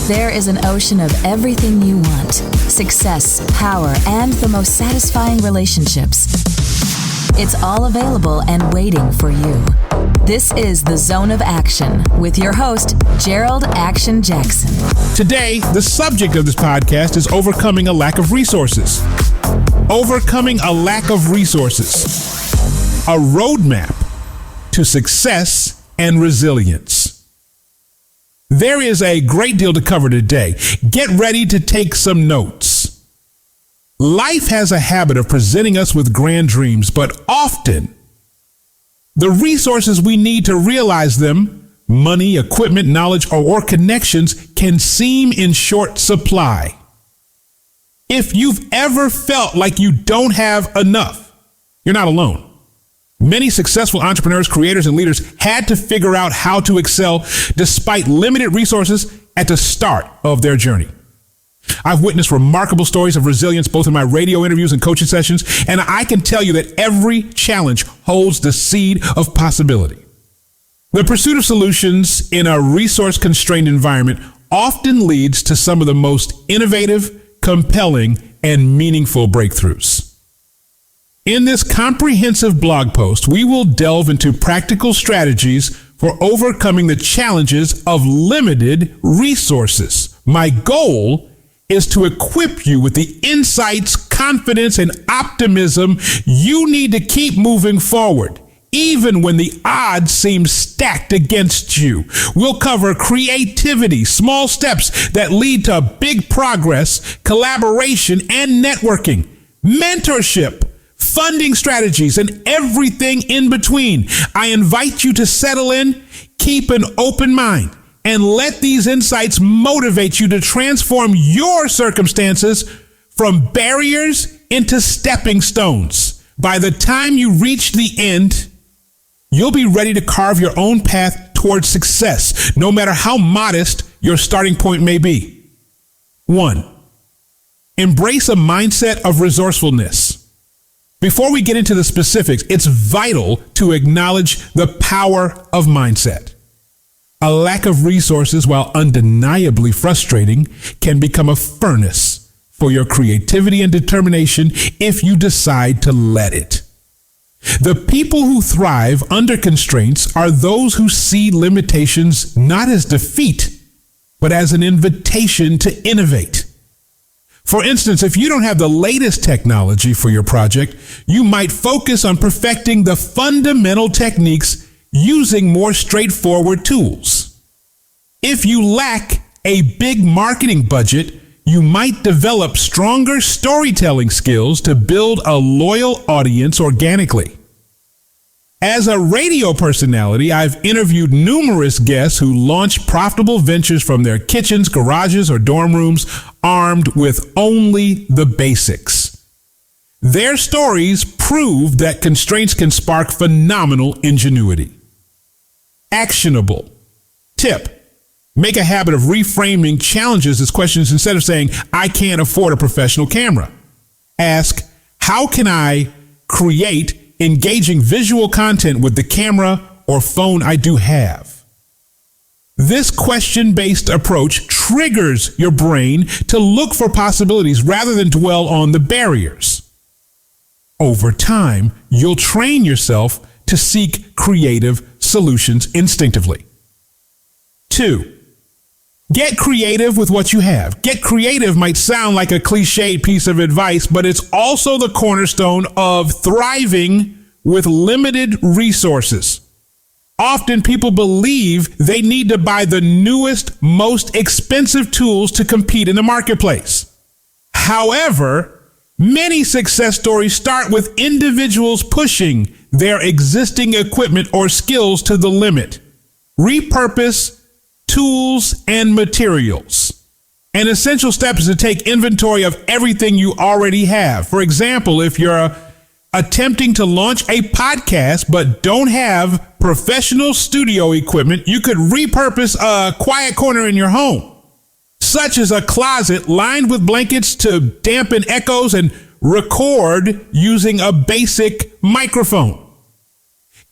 There is an ocean of everything you want: success, power, and the most satisfying relationships. It's all available and waiting for you. This is The Zone of Action with your host, Gerald Action Jackson. Today, the subject of this podcast is overcoming a lack of resources. Overcoming a lack of resources. A roadmap to success and resilience. There is a great deal to cover today. Get ready to take some notes. Life has a habit of presenting us with grand dreams, but often the resources we need to realize them, money, equipment, knowledge, or connections, can seem in short supply. If you've ever felt like you don't have enough, you're not alone. Many successful entrepreneurs, creators, and leaders had to figure out how to excel despite limited resources at the start of their journey. I've witnessed remarkable stories of resilience both in my radio interviews and coaching sessions, and I can tell you that every challenge holds the seed of possibility. The pursuit of solutions in a resource-constrained environment often leads to some of the most innovative, compelling, and meaningful breakthroughs. In this comprehensive blog post, we will delve into practical strategies for overcoming the challenges of limited resources. My goal is to equip you with the insights, confidence, and optimism you need to keep moving forward, even when the odds seem stacked against you. We'll cover creativity, small steps that lead to big progress, collaboration and networking, mentorship, funding strategies, and everything in between. I invite you to settle in, keep an open mind, and let these insights motivate you to transform your circumstances from barriers into stepping stones. By the time you reach the end, you'll be ready to carve your own path towards success, no matter how modest your starting point may be. 1. Embrace a mindset of resourcefulness. Before we get into the specifics, it's vital to acknowledge the power of mindset. A lack of resources, while undeniably frustrating, can become a furnace for your creativity and determination if you decide to let it. The people who thrive under constraints are those who see limitations not as defeat, but as an invitation to innovate. For instance, if you don't have the latest technology for your project, you might focus on perfecting the fundamental techniques using more straightforward tools. If you lack a big marketing budget, you might develop stronger storytelling skills to build a loyal audience organically. As a radio personality, I've interviewed numerous guests who launched profitable ventures from their kitchens, garages, or dorm rooms, armed with only the basics. Their stories prove that constraints can spark phenomenal ingenuity. Actionable tip: make a habit of reframing challenges as questions instead of saying, "I can't afford a professional camera." Ask, "How can I create engaging visual content with the camera or phone I do have?" This question-based approach triggers your brain to look for possibilities rather than dwell on the barriers. Over time, you'll train yourself to seek creative solutions instinctively. 2. Get creative with what you have. Get creative might sound like a cliched piece of advice, but it's also the cornerstone of thriving with limited resources. Often people believe they need to buy the newest, most expensive tools to compete in the marketplace. However, many success stories start with individuals pushing their existing equipment or skills to the limit. Repurpose tools and materials. An essential step is to take inventory of everything you already have. For example, if you're attempting to launch a podcast but don't have professional studio equipment, you could repurpose a quiet corner in your home, such as a closet lined with blankets to dampen echoes, and record using a basic microphone.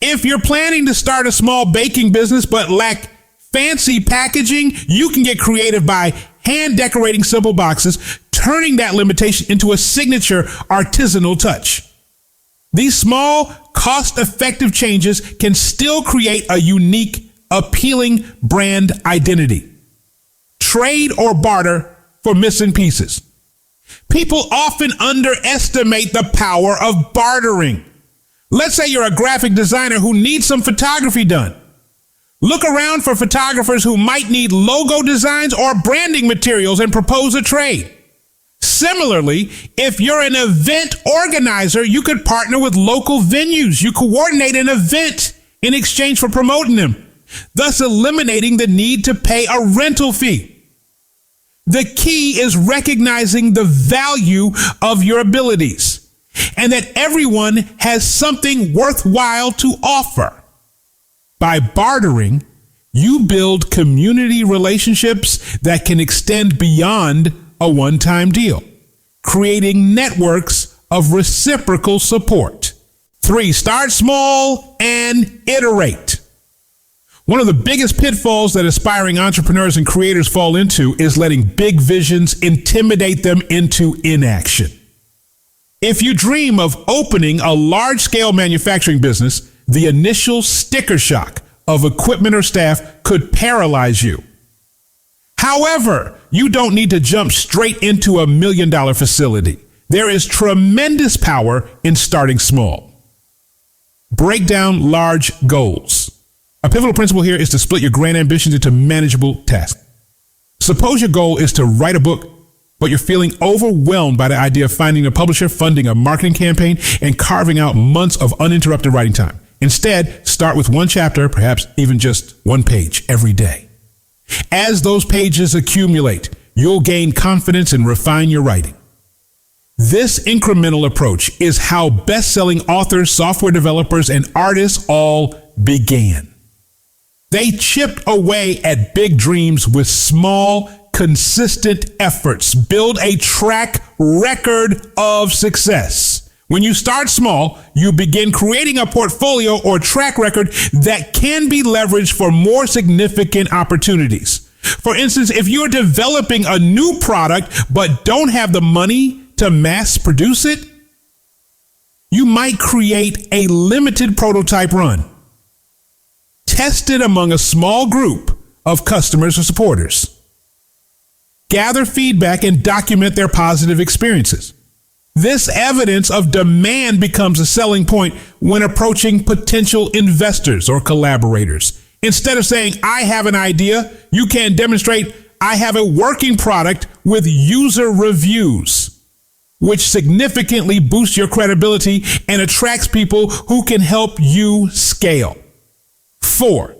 If you're planning to start a small baking business but lack fancy packaging, you can get creative by hand decorating simple boxes, turning that limitation into a signature artisanal touch. These small, cost-effective changes can still create a unique, appealing brand identity. Trade or barter for missing pieces. People often underestimate the power of bartering. Let's say you're a graphic designer who needs some photography done. Look around for photographers who might need logo designs or branding materials and propose a trade. Similarly, if you're an event organizer, you could partner with local venues. You coordinate an event in exchange for promoting them, thus eliminating the need to pay a rental fee. The key is recognizing the value of your abilities and that everyone has something worthwhile to offer. By bartering, you build community relationships that can extend beyond a one-time deal, creating networks of reciprocal support. 3, start small and iterate. One of the biggest pitfalls that aspiring entrepreneurs and creators fall into is letting big visions intimidate them into inaction. If you dream of opening a large-scale manufacturing business, the initial sticker shock of equipment or staff could paralyze you. However, you don't need to jump straight into $1 million facility. There is tremendous power in starting small. Break down large goals. A pivotal principle here is to split your grand ambitions into manageable tasks. Suppose your goal is to write a book, but you're feeling overwhelmed by the idea of finding a publisher, funding a marketing campaign, and carving out months of uninterrupted writing time. Instead, start with one chapter, perhaps even just one page every day. As those pages accumulate, you'll gain confidence and refine your writing. This incremental approach is how best-selling authors, software developers, and artists all began. They chipped away at big dreams with small, consistent efforts. Build a track record of success. When you start small, you begin creating a portfolio or track record that can be leveraged for more significant opportunities. For instance, if you're developing a new product but don't have the money to mass produce it, you might create a limited prototype run. Test it among a small group of customers or supporters. Gather feedback and document their positive experiences. This evidence of demand becomes a selling point when approaching potential investors or collaborators. Instead of saying, I have an idea, you can demonstrate, I have a working product with user reviews, which significantly boosts your credibility and attracts people who can help you scale. 4,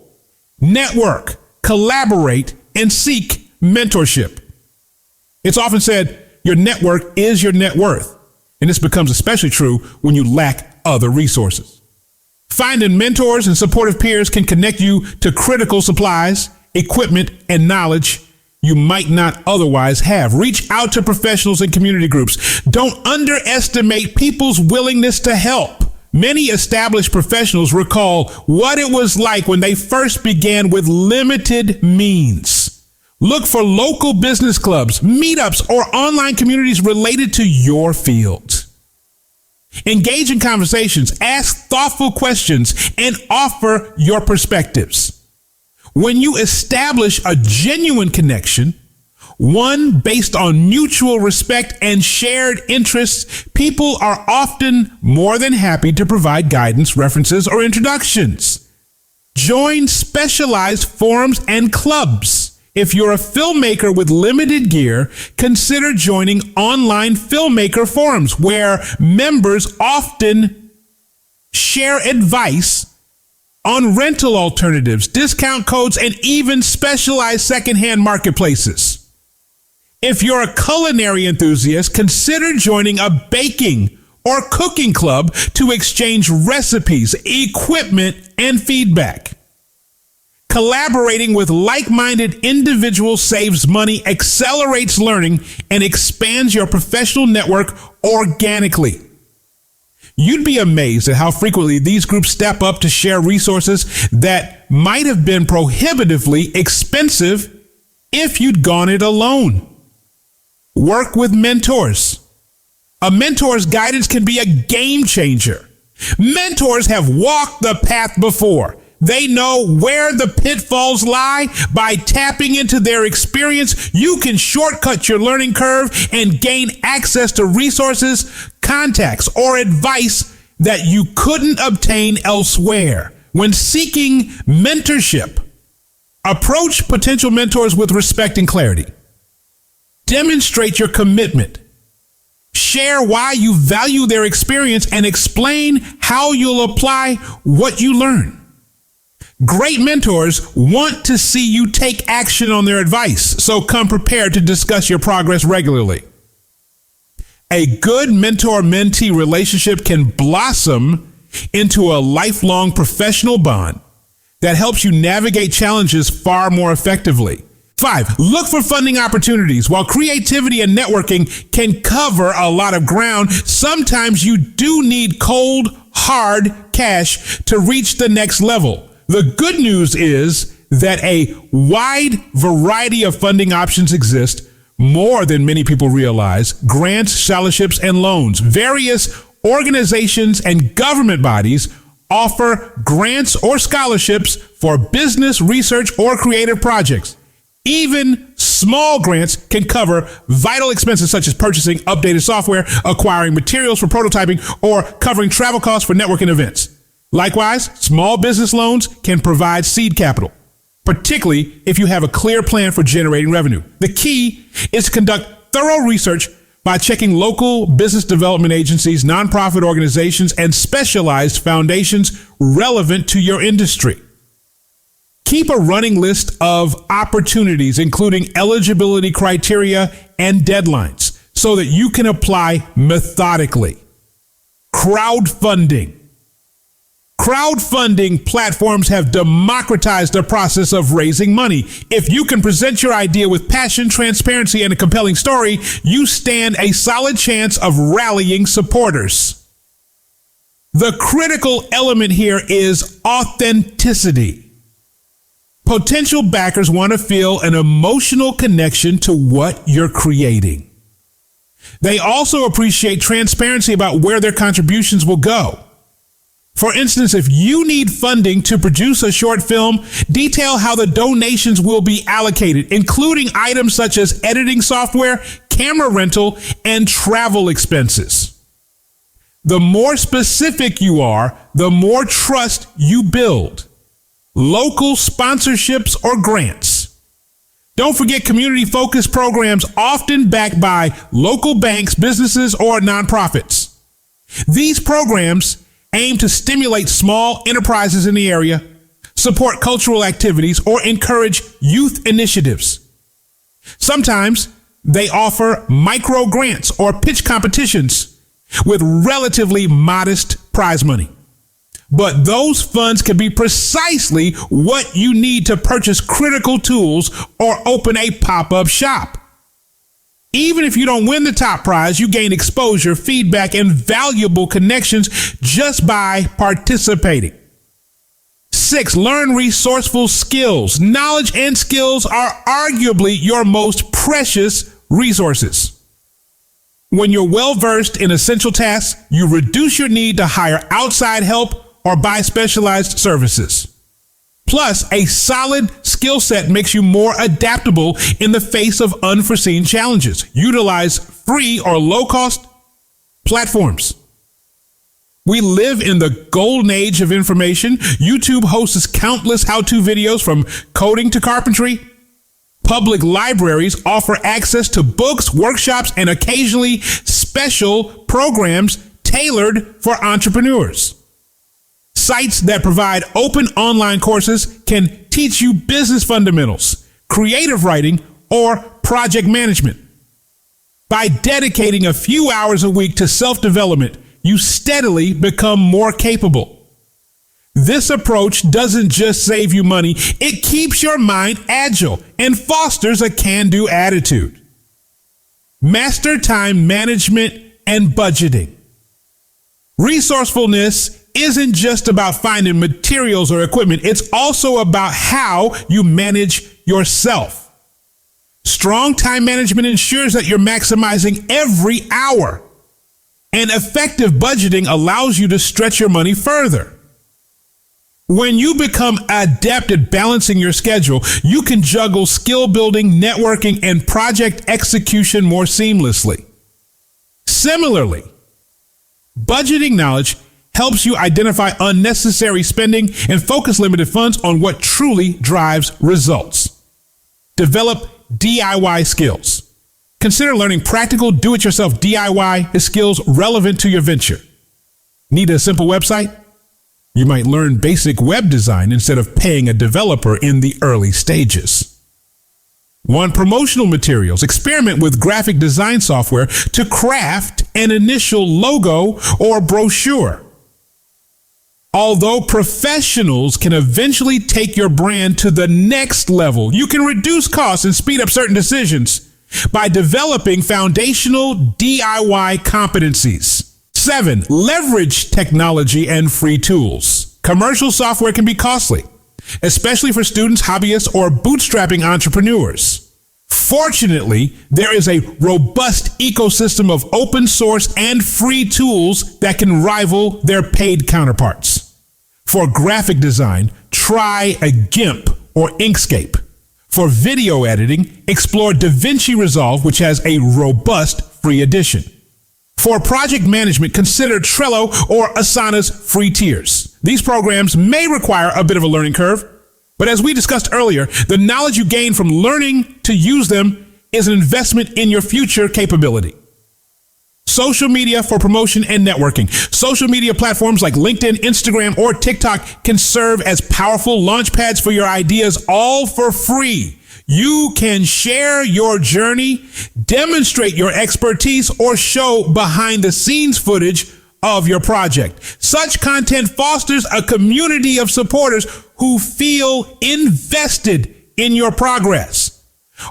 network, collaborate, and seek mentorship. It's often said your network is your net worth, and this becomes especially true when you lack other resources. Finding mentors and supportive peers can connect you to critical supplies, equipment, and knowledge you might not otherwise have. Reach out to professionals and community groups. Don't underestimate people's willingness to help. Many established professionals recall what it was like when they first began with limited means. Look for local business clubs, meetups, or online communities related to your field. Engage in conversations, ask thoughtful questions, and offer your perspectives. When you establish a genuine connection, one based on mutual respect and shared interests, people are often more than happy to provide guidance, references, or introductions. Join specialized forums and clubs. If you're a filmmaker with limited gear, consider joining online filmmaker forums where members often share advice on rental alternatives, discount codes, and even specialized secondhand marketplaces. If you're a culinary enthusiast, consider joining a baking or cooking club to exchange recipes, equipment, and feedback. Collaborating with like-minded individuals saves money, accelerates learning, and expands your professional network organically. You'd be amazed at how frequently these groups step up to share resources that might have been prohibitively expensive if you'd gone it alone. Work with mentors. A mentor's guidance can be a game changer. Mentors have walked the path before. They know where the pitfalls lie. By tapping into their experience, you can shortcut your learning curve and gain access to resources, contacts, or advice that you couldn't obtain elsewhere. When seeking mentorship, approach potential mentors with respect and clarity. Demonstrate your commitment. Share why you value their experience and explain how you'll apply what you learn. Great mentors want to see you take action on their advice, so come prepared to discuss your progress regularly. A good mentor-mentee relationship can blossom into a lifelong professional bond that helps you navigate challenges far more effectively. 5, look for funding opportunities. While creativity and networking can cover a lot of ground, sometimes you do need cold, hard cash to reach the next level. The good news is that a wide variety of funding options exist, more than many people realize. Grants, scholarships, and loans. Various organizations and government bodies offer grants or scholarships for business, research, or creative projects. Even small grants can cover vital expenses such as purchasing updated software, acquiring materials for prototyping, or covering travel costs for networking events. Likewise, small business loans can provide seed capital, particularly if you have a clear plan for generating revenue. The key is to conduct thorough research by checking local business development agencies, nonprofit organizations, and specialized foundations relevant to your industry. Keep a running list of opportunities, including eligibility criteria and deadlines, so that you can apply methodically. Crowdfunding. Crowdfunding platforms have democratized the process of raising money. If you can present your idea with passion, transparency, and a compelling story, you stand a solid chance of rallying supporters. The critical element here is authenticity. Potential backers want to feel an emotional connection to what you're creating. They also appreciate transparency about where their contributions will go. For instance, if you need funding to produce a short film, detail how the donations will be allocated, including items such as editing software, camera rental, and travel expenses. The more specific you are, the more trust you build. Local sponsorships or grants. Don't forget community-focused programs often backed by local banks, businesses, or nonprofits. These programs aim to stimulate small enterprises in the area, support cultural activities, or encourage youth initiatives. Sometimes they offer micro grants or pitch competitions with relatively modest prize money. But those funds can be precisely what you need to purchase critical tools or open a pop-up shop. Even if you don't win the top prize, you gain exposure, feedback, and valuable connections just by participating. 6, learn resourceful skills. Knowledge and skills are arguably your most precious resources. When you're well-versed in essential tasks, you reduce your need to hire outside help or buy specialized services. Plus, a solid skill set makes you more adaptable in the face of unforeseen challenges. Utilize free or low-cost platforms. We live in the golden age of information. YouTube hosts countless how-to videos from coding to carpentry. Public libraries offer access to books, workshops, and occasionally special programs tailored for entrepreneurs. Sites that provide open online courses can teach you business fundamentals, creative writing, or project management. By dedicating a few hours a week to self-development, you steadily become more capable. This approach doesn't just save you money, it keeps your mind agile and fosters a can-do attitude. Master time management and budgeting. Resourcefulness isn't just about finding materials or equipment. It's also about how you manage yourself. Strong time management ensures that you're maximizing every hour. And effective budgeting allows you to stretch your money further. When you become adept at balancing your schedule, you can juggle skill building, networking, and project execution more seamlessly. Similarly, budgeting knowledge helps you identify unnecessary spending and focus limited funds on what truly drives results. Develop DIY skills. Consider learning practical do-it-yourself DIY skills relevant to your venture. Need a simple website? You might learn basic web design instead of paying a developer in the early stages. Want promotional materials? Experiment with graphic design software to craft an initial logo or brochure. Although professionals can eventually take your brand to the next level, you can reduce costs and speed up certain decisions by developing foundational DIY competencies. 7, leverage technology and free tools. Commercial software can be costly, especially for students, hobbyists, or bootstrapping entrepreneurs. Fortunately, there is a robust ecosystem of open source and free tools that can rival their paid counterparts. For graphic design, try a GIMP or Inkscape. For video editing, explore DaVinci Resolve, which has a robust free edition. For project management, consider Trello or Asana's free tiers. These programs may require a bit of a learning curve, but as we discussed earlier, the knowledge you gain from learning to use them is an investment in your future capability. Social media for promotion and networking. Social media platforms like LinkedIn, Instagram, or TikTok can serve as powerful launch pads for your ideas, all for free. You can share your journey, demonstrate your expertise, or show behind the scenes footage of your project. Such content fosters a community of supporters who feel invested in your progress.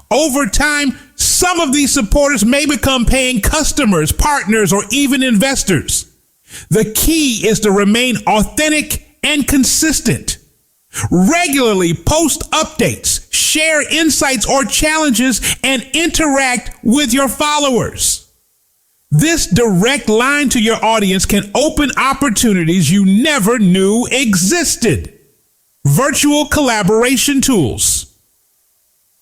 Over time, some of these supporters may become paying customers, partners, or even investors. The key is to remain authentic and consistent. Regularly post updates, share insights or challenges, and interact with your followers. This direct line to your audience can open opportunities you never knew existed. Virtual collaboration tools.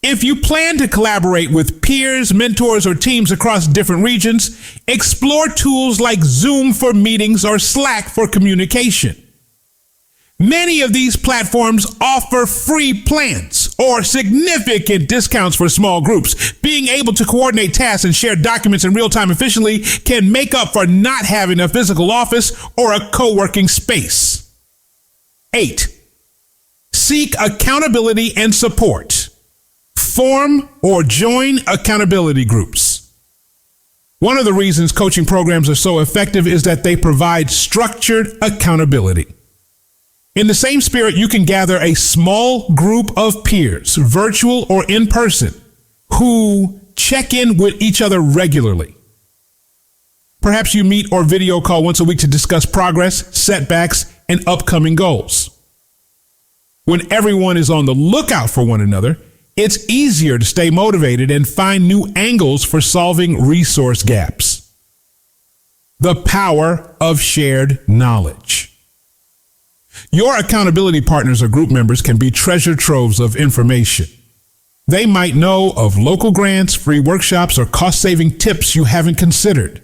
If you plan to collaborate with peers, mentors, or teams across different regions, explore tools like Zoom for meetings or Slack for communication. Many of these platforms offer free plans or significant discounts for small groups. Being able to coordinate tasks and share documents in real time efficiently can make up for not having a physical office or a co-working space. 8, seek accountability and support. Form or join accountability groups. One of the reasons coaching programs are so effective is that they provide structured accountability. In the same spirit, you can gather a small group of peers, virtual or in person, who check in with each other regularly. Perhaps you meet or video call once a week to discuss progress, setbacks, and upcoming goals. When everyone is on the lookout for one another, it's easier to stay motivated and find new angles for solving resource gaps. The power of shared knowledge. Your accountability partners or group members can be treasure troves of information. They might know of local grants, free workshops, or cost-saving tips you haven't considered.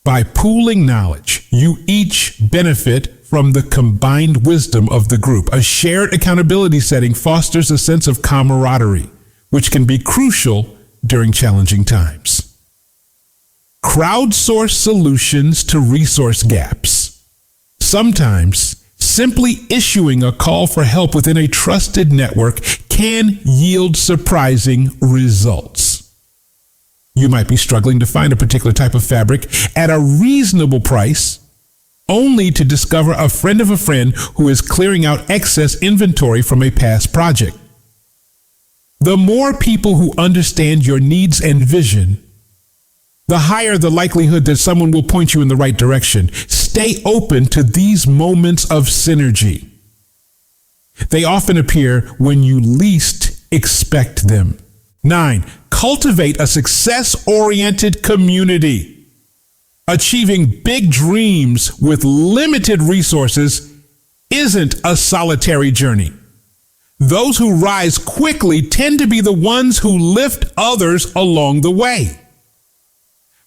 By pooling knowledge, you each benefit from the combined wisdom of the group. A shared accountability setting fosters a sense of camaraderie, which can be crucial during challenging times. Crowdsource solutions to resource gaps. Sometimes, simply issuing a call for help within a trusted network can yield surprising results. You might be struggling to find a particular type of fabric at a reasonable price, only to discover a friend of a friend who is clearing out excess inventory from a past project. The more people who understand your needs and vision, the higher the likelihood that someone will point you in the right direction. stay open to these moments of synergy. They often appear when you least expect them. 9, cultivate a success-oriented community. Achieving big dreams with limited resources isn't a solitary journey. Those who rise quickly tend to be the ones who lift others along the way.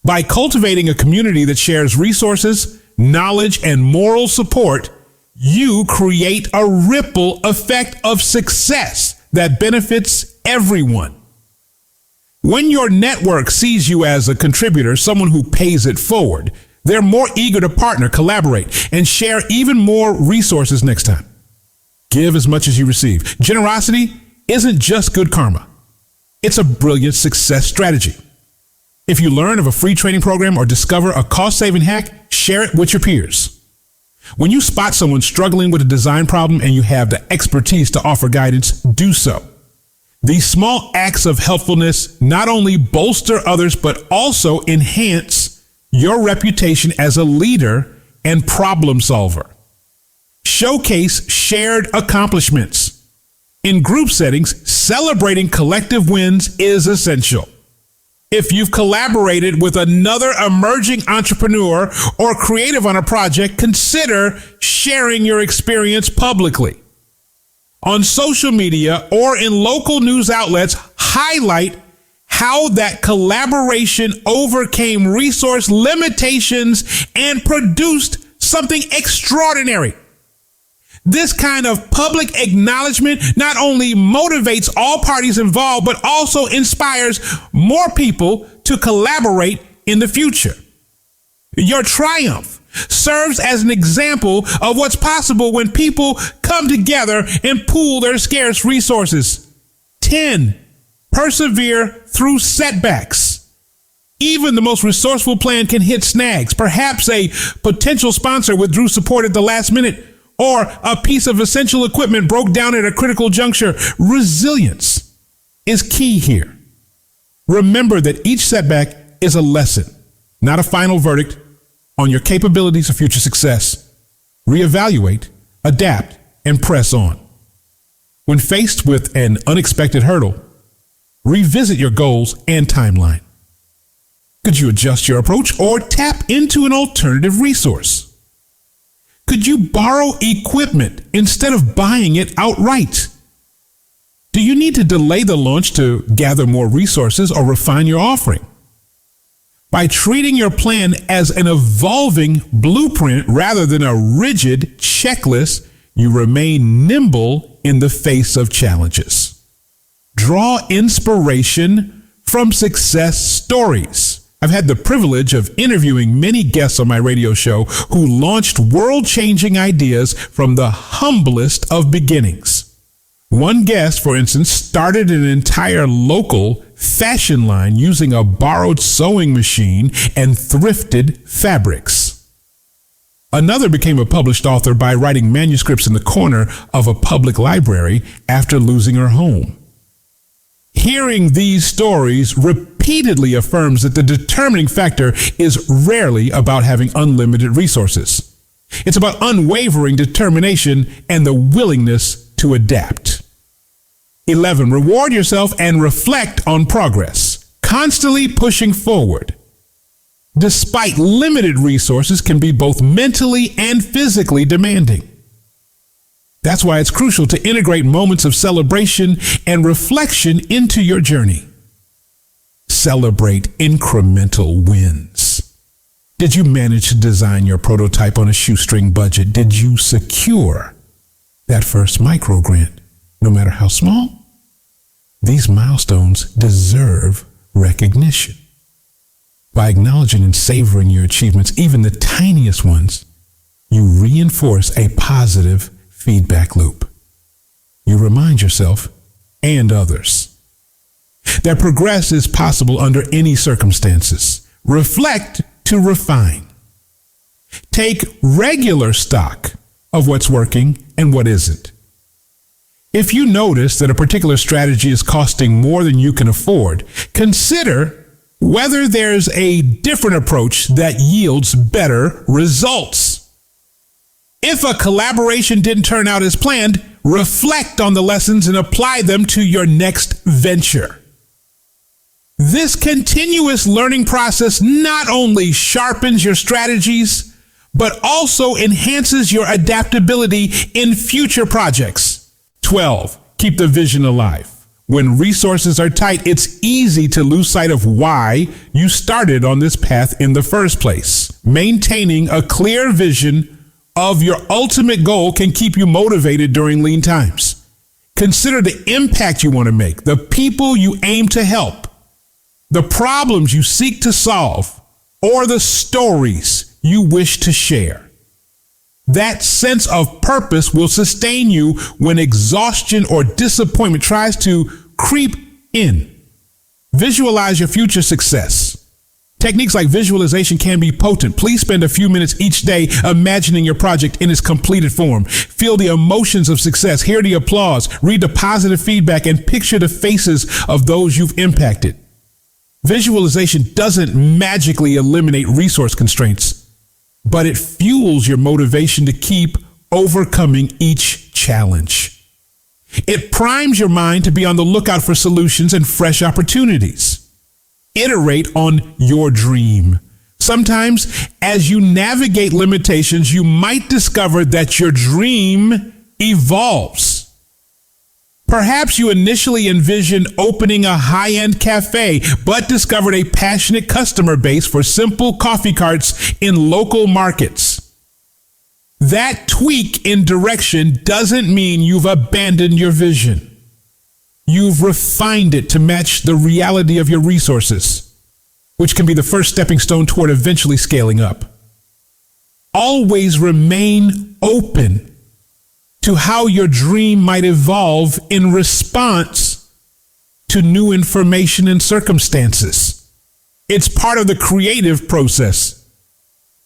By cultivating a community that shares resources, knowledge, and moral support, you create a ripple effect of success that benefits everyone. When your network sees you as a contributor, someone who pays it forward, they're more eager to partner, collaborate, and share even more resources next time. Give as much as you receive. Generosity isn't just good karma. It's a brilliant success strategy. If you learn of a free training program or discover a cost-saving hack, share it with your peers. When you spot someone struggling with a design problem and you have the expertise to offer guidance, do so. These small acts of helpfulness not only bolster others, but also enhance your reputation as a leader and problem solver. Showcase shared accomplishments. In group settings, celebrating collective wins is essential. If you've collaborated with another emerging entrepreneur or creative on a project, consider sharing your experience publicly. On social media or in local news outlets, highlight how that collaboration overcame resource limitations and produced something extraordinary. This kind of public acknowledgement not only motivates all parties involved, but also inspires more people to collaborate in the future. Your triumph serves as an example of what's possible when people come together and pool their scarce resources. 10, persevere through setbacks. Even the most resourceful plan can hit snags. Perhaps a potential sponsor withdrew support at the last minute, or a piece of essential equipment broke down at a critical juncture. Resilience is key here. Remember that each setback is a lesson, not a final verdict on your capabilities for future success. Reevaluate, adapt, and press on. When faced with an unexpected hurdle, revisit your goals and timeline. Could you adjust your approach or tap into an alternative resource? Could you borrow equipment instead of buying it outright? Do you need to delay the launch to gather more resources or refine your offering? By treating your plan as an evolving blueprint rather than a rigid checklist, you remain nimble in the face of challenges. Draw inspiration from success stories. I've had the privilege of interviewing many guests on my radio show who launched world-changing ideas from the humblest of beginnings. One guest, for instance, started an entire local fashion line using a borrowed sewing machine and thrifted fabrics. Another became a published author by writing manuscripts in the corner of a public library after losing her home. Hearing these stories repeatedly affirms that the determining factor is rarely about having unlimited resources. It's about unwavering determination and the willingness to adapt. 11, reward yourself and reflect on progress. Constantly pushing forward, despite limited resources, can be both mentally and physically demanding. That's why it's crucial to integrate moments of celebration and reflection into your journey. Celebrate incremental wins. Did you manage to design your prototype on a shoestring budget? Did you secure that first micro grant, no matter how small? These milestones deserve recognition. By acknowledging and savoring your achievements, even the tiniest ones, you reinforce a positive feedback loop. You remind yourself and others that progress is possible under any circumstances. Reflect to refine. Take regular stock of what's working and what isn't. If you notice that a particular strategy is costing more than you can afford, consider whether there's a different approach that yields better results. If a collaboration didn't turn out as planned, reflect on the lessons and apply them to your next venture. This continuous learning process not only sharpens your strategies, but also enhances your adaptability in future projects. 12, keep the vision alive. When resources are tight, it's easy to lose sight of why you started on this path in the first place. Maintaining a clear vision of your ultimate goal can keep you motivated during lean times. Consider the impact you want to make, the people you aim to help, the problems you seek to solve, or the stories you wish to share. That sense of purpose will sustain you when exhaustion or disappointment tries to creep in. Visualize your future success. Techniques like visualization can be potent. Please spend a few minutes each day imagining your project in its completed form. Feel the emotions of success, hear the applause, read the positive feedback, and picture the faces of those you've impacted. Visualization doesn't magically eliminate resource constraints, but it fuels your motivation to keep overcoming each challenge. It primes your mind to be on the lookout for solutions and fresh opportunities. Iterate on your dream. Sometimes, as you navigate limitations, you might discover that your dream evolves. Perhaps you initially envisioned opening a high-end cafe, but discovered a passionate customer base for simple coffee carts in local markets. That tweak in direction doesn't mean you've abandoned your vision. You've refined it to match the reality of your resources, which can be the first stepping stone toward eventually scaling up. Always remain open to how your dream might evolve in response to new information and circumstances. It's part of the creative process.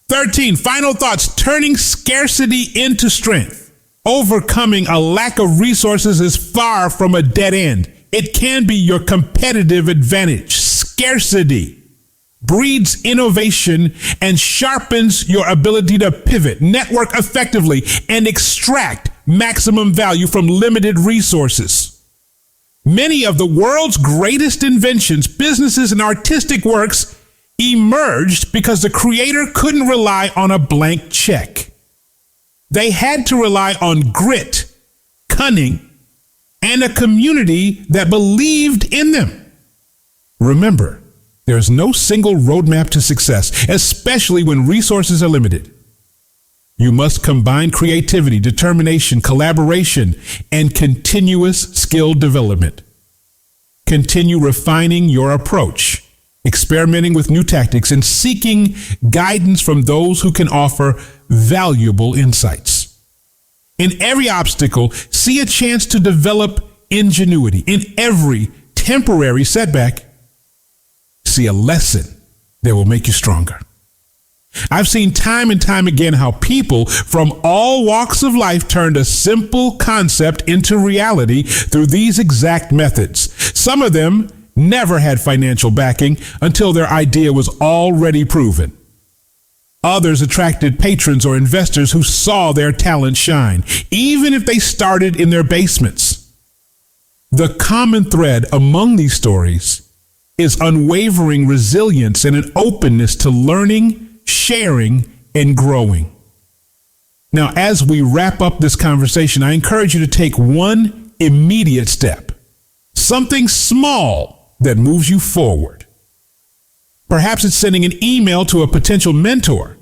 13, final thoughts, turning scarcity into strength. Overcoming a lack of resources is far from a dead end. It can be your competitive advantage. Scarcity breeds innovation and sharpens your ability to pivot, network effectively, and extract maximum value from limited resources. Many of the world's greatest inventions, businesses, and artistic works emerged because the creator couldn't rely on a blank check. They had to rely on grit, cunning, and a community that believed in them. Remember, there is no single roadmap to success, especially when resources are limited. You must combine creativity, determination, collaboration, and continuous skill development. Continue refining your approach, experimenting with new tactics, and seeking guidance from those who can offer valuable insights. In every obstacle, see a chance to develop ingenuity. In every temporary setback, see a lesson that will make you stronger. I've seen time and time again how people from all walks of life turned a simple concept into reality through these exact methods. Some of them never had financial backing until their idea was already proven. Others attracted patrons or investors who saw their talent shine, even if they started in their basements. The common thread among these stories is unwavering resilience and an openness to learning, sharing, and growing. Now, as we wrap up this conversation, I encourage you to take one immediate step, something small that moves you forward. Perhaps it's sending an email to a potential mentor,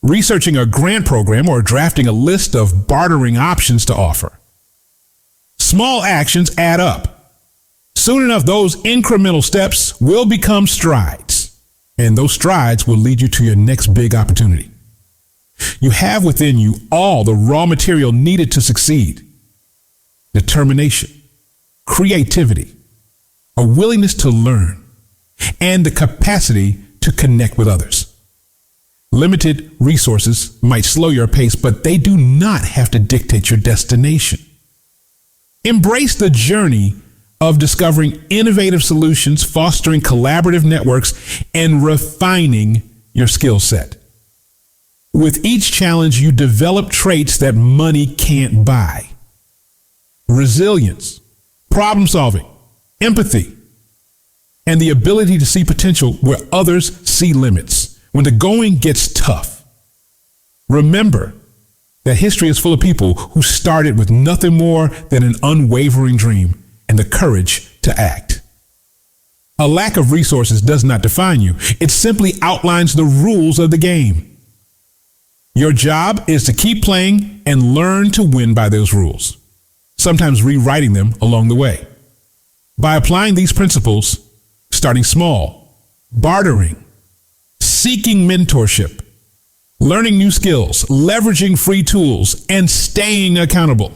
researching a grant program, or drafting a list of bartering options to offer. Small actions add up. Soon enough, those incremental steps will become strides. And those strides will lead you to your next big opportunity. You have within you all the raw material needed to succeed. Determination, creativity, a willingness to learn, and the capacity to connect with others. Limited resources might slow your pace, but they do not have to dictate your destination. Embrace the journey of discovering innovative solutions, fostering collaborative networks, and refining your skill set. With each challenge, you develop traits that money can't buy. Resilience, problem solving, empathy, and the ability to see potential where others see limits. When the going gets tough, remember that history is full of people who started with nothing more than an unwavering dream and the courage to act. A lack of resources does not define you. It simply outlines the rules of the game. Your job is to keep playing and learn to win by those rules, sometimes rewriting them along the way. By applying these principles, starting small, bartering, seeking mentorship, learning new skills, leveraging free tools, and staying accountable,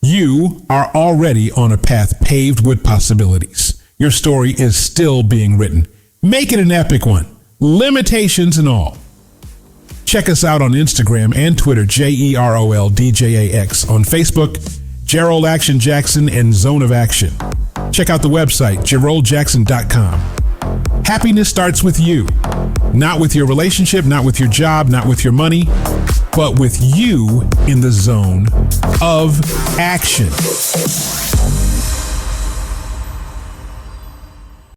you are already on a path paved with possibilities. Your story is still being written. Make it an epic one, limitations and all. Check us out on Instagram and Twitter, JEROLDJAX, on Facebook, Gerald Action Jackson and Zone of Action. Check out the website, GeraldJackson.com. Happiness starts with you, not with your relationship, not with your job, not with your money, but with you in the zone of action.